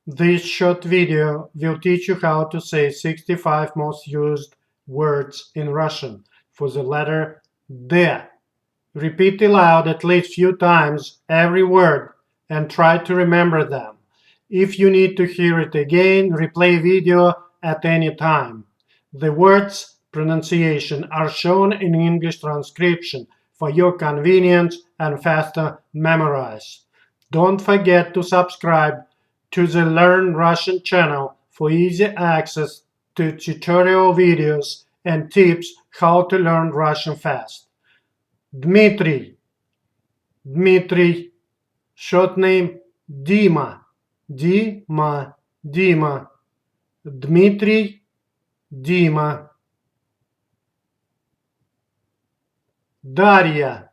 This short video will teach you how to say 65 most used words in Russian for the letter D. Repeat aloud at least few times every word and try to remember them. If you need to hear it again, replay video at any time. The words pronunciation are shown in English transcription for your convenience and faster memorize. Don't forget to subscribe to the Learn Russian channel for easy access to tutorial videos and tips how to learn Russian fast. Dmitry. Dmitry. Short name Dima. Dima. Dmitry. Dima. Darya.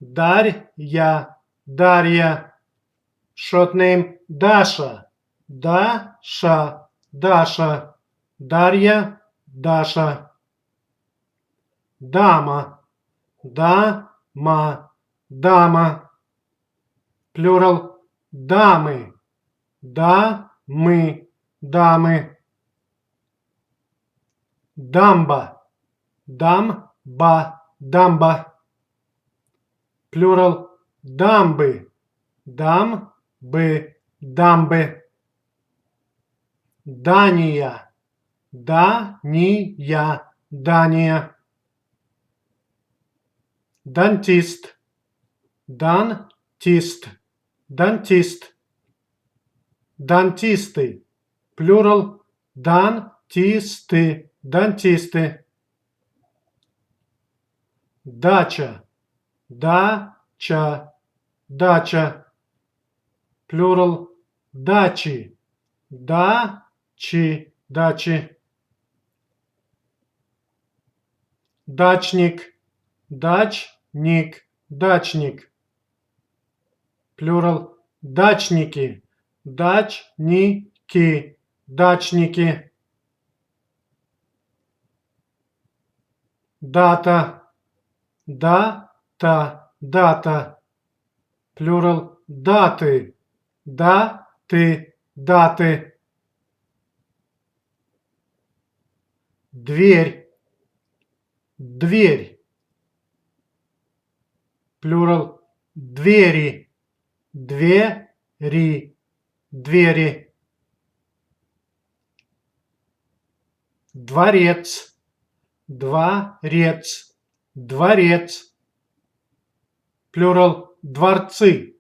Darya. Short name Dasha. Dasha. Darya. Dasha. Dama. Dama. Plural дамы. Дамы. Дамба. Дамба. Plural дамбы. Дамбы. Дания. Дания. Дантист. Дантисты. Plural дантисты. Дача. Plural дачи. Дачи. Дачник. Plural дачники. Дата. Plural даты. Дверь. Plural двери. Дворец. Plural дворцы.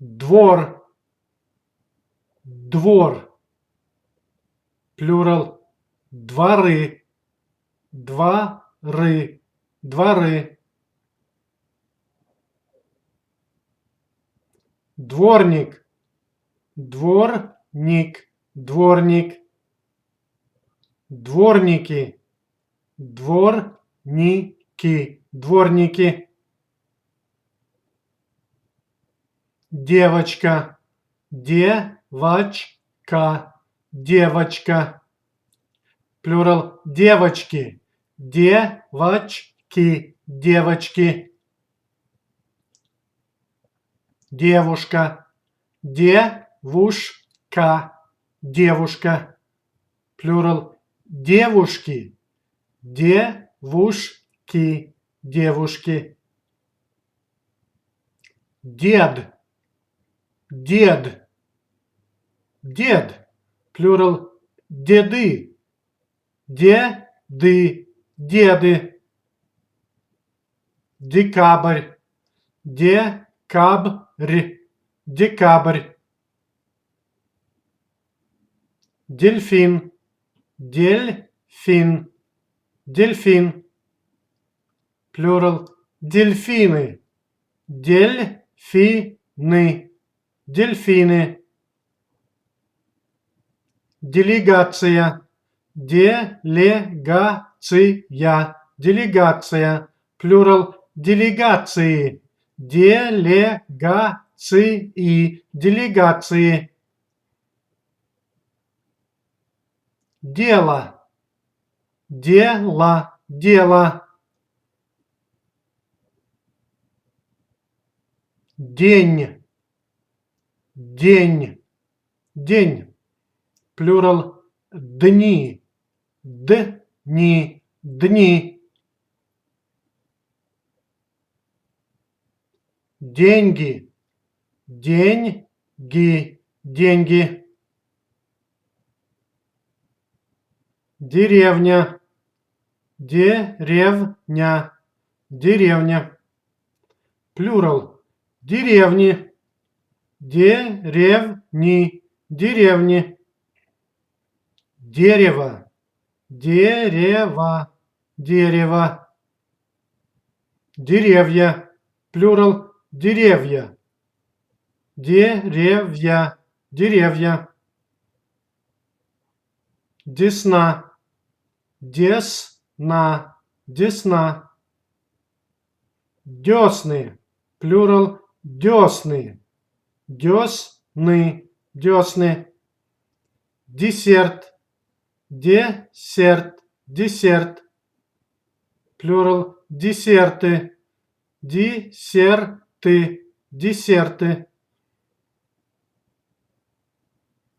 Двор. Plural дворы. Дворник. Дворники. Девочка. Plural девочки. Девочки. Девушка. Plural девушки. Девушки. Дед. Plural деды. Деды. Декабрь. Дельфин. Plural дельфины. Дельфины. Делегация. Делегация. Plural делегации. Делегации. Дело. день, день, день. Плюрал дни, дни, дни. Деньги, деньги, деньги. Деревня, деревня, деревня. Плюрал деревни, деревни, деревни. Дерево, дерево, дерево. Деревья, плюрал деревья, деревья, деревья. Десна, десна, десна. Десны, плюрал десны, десны, десны. Десерт, десерт, десерт. Плюрал десерты, десерты, десерты.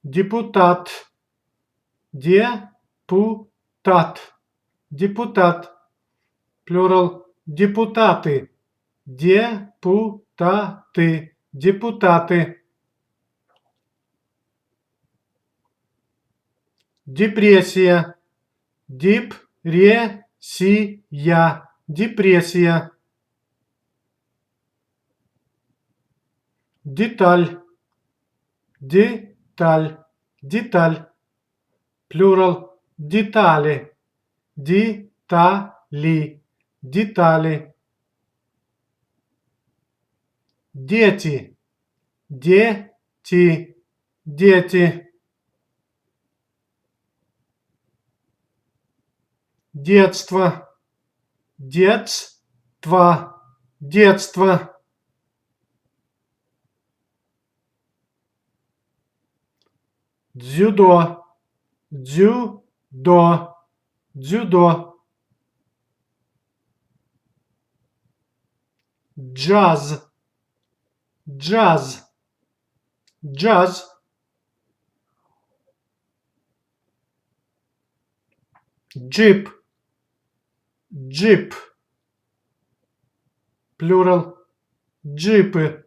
Депутат, депутат, депутат. Плюрал депутаты, депутаты, депутаты. Депрессия, депрессия, депрессия. Деталь, деталь, деталь. Плюрал детали, детали, детали. Дети, дети, дети. Детство, детство, детство. Дзюдо, дзюдо, дзюдо. Джаз, джаз, джаз. Джип, джип. Плюрал джипы,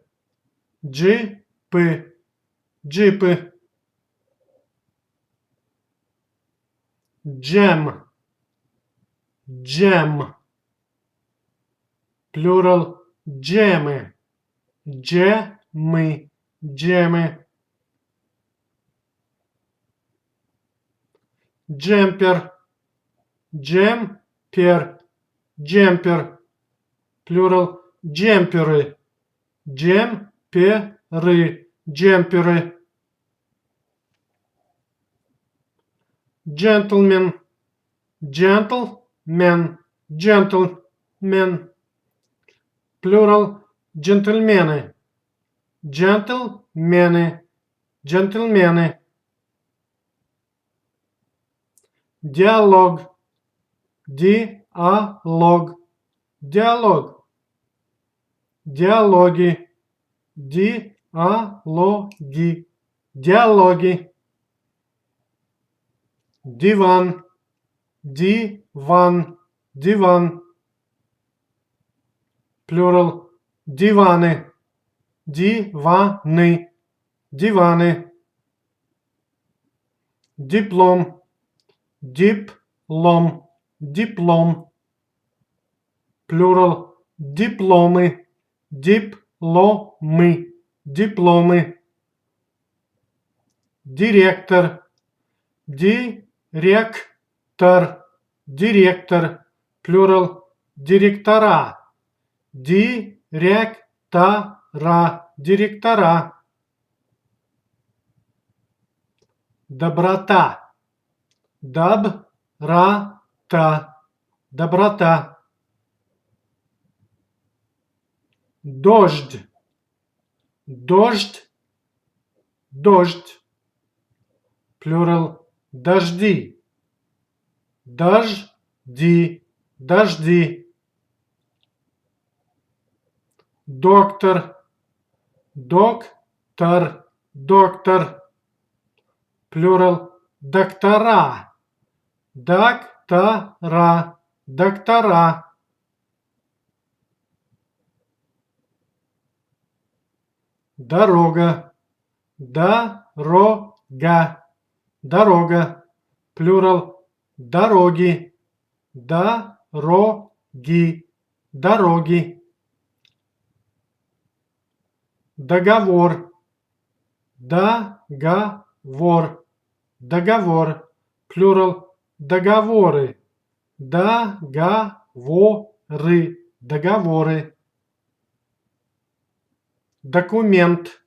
джипы, джипы. Джем, джем. Плюрал джемы, джемы, джемы. Джемпер, джемпер, джемпер. Плюрал джемперы, джемперы, джемперы. Джентльмен, джентльмен, джентльмен. Плюрал джентльмены, джентльмены, джентльмены. Диалог, диалог, диалог. Диалоги, диалоги, диалоги. Диван, диван, диван. Плюрал диваны, диваны, диваны. Диплом, диплом, диплом. Плюрал дипломы, дипломы, дипломы. Директор, директор, директор. Плюрал директора, директора, директора. Доброта, доброта, доброта. Дождь, дождь, дождь. Плюрал дожди, дожди, дожди. Доктор, доктор, доктор, плюрал доктора, доктора, доктора, дорога, дорога, дорога, плюрал дороги, дороги, дороги, договор, договор, договор, плюрал договоры, договоры, договоры, документ,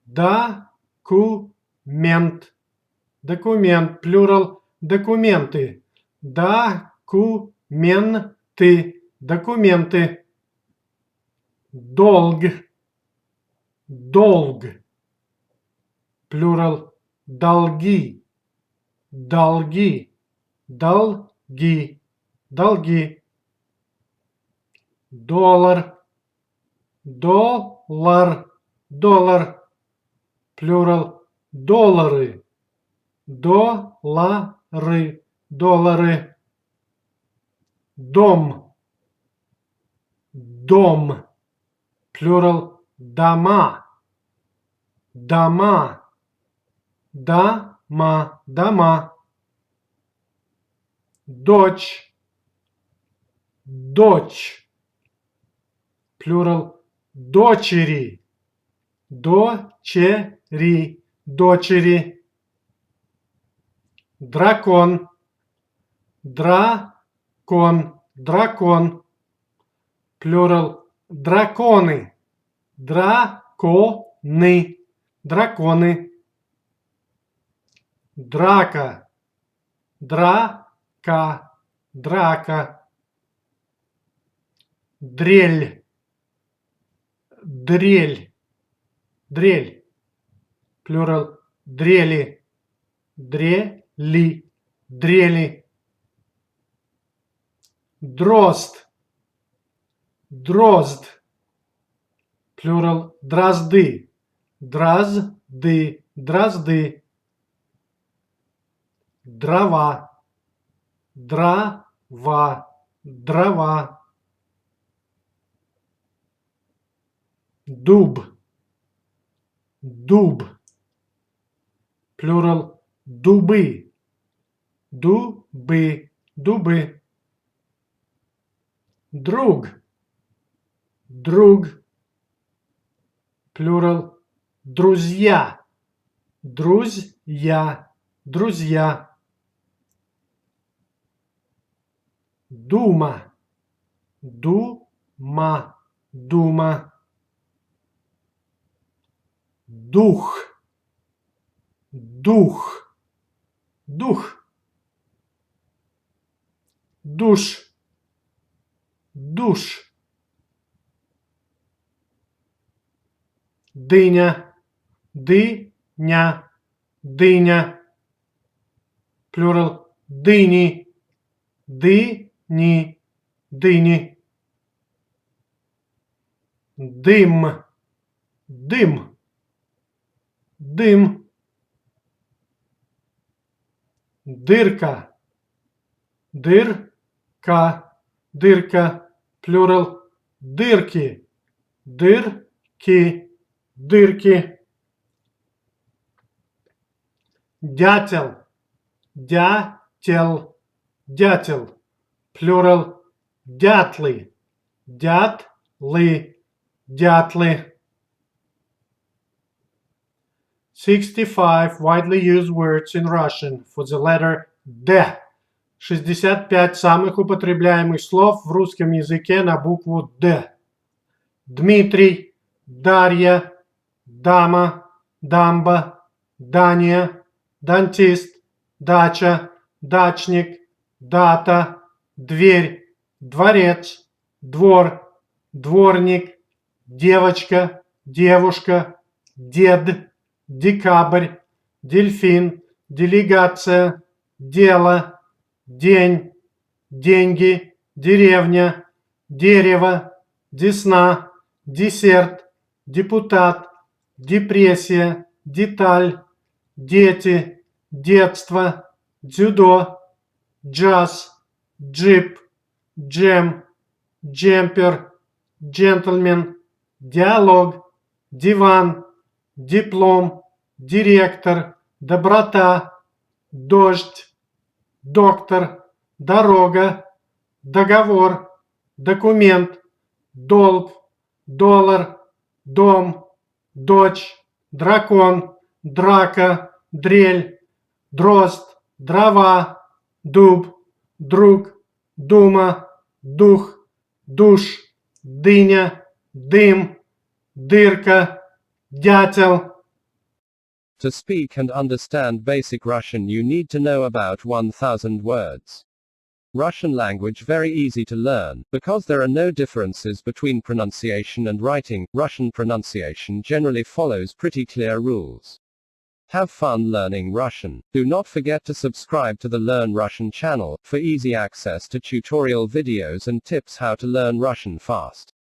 документ, документ, плюрал документы, документы, документы, долг, долг, плюрал долги, долги, долги, долги, доллар, доллар, доллар, плюрал доллары, доллары, доллары, дом, дом, плюрал дома, дома, дома, дома, дочь, дочь, плюрал дочери, дочери, дочери, дракон, дракон, дракон, плюрал драконы, драконы, драконы, драка, драка, драка, дрель, дрель, дрель, плюрал дрели, дрели, дрели, дрозд, дрозд, плюрал дрозды, дрозды, дрозды, дрова, дрова, дрова, дуб, дуб, плюрал дубы, дубы, дубы, друг, друг, плюрал друзья, друзья, друзья, дума, дума, дума, дух, дух, дух, душ, душ, дыня, дыня, дыня, плюрал дыни, дыни, дыни, дым, дым, дым, дырка, дырка, дырка, плюрал дырки, дырки, дырки, дятел, дятел, дятел, плюрал дятлы, дятлы, дятлы. 65 widely used words in Russian for the letter D. 65 самых употребляемых слов в русском языке на букву Д. Дмитрий, Дарья, дама, дамба, Дания, дантист, дача, дачник, дата, дверь, дворец, двор, дворник, девочка, девушка, дед, декабрь, дельфин, делегация, дело, день, деньги, деревня, дерево, десна, десерт, депутат, депрессия, деталь, дети, детство, дзюдо, джаз, джип, джем, джемпер, джентльмен, диалог, диван, диплом, директор, доброта, дождь, доктор, дорога, договор, документ, долг, доллар, дом, дочь, дракон, драка, дрель, дрозд, дрова, дуб, друг, дума, дух, душ, дыня, дым, дырка, дятел. To speak and understand basic Russian, you need to know about 1000 words. Russian language very easy to learn, because there are no differences between pronunciation and writing. Russian pronunciation generally follows pretty clear rules. Have fun learning Russian. Do not forget to subscribe to the Learn Russian channel, for easy access to tutorial videos and tips how to learn Russian fast.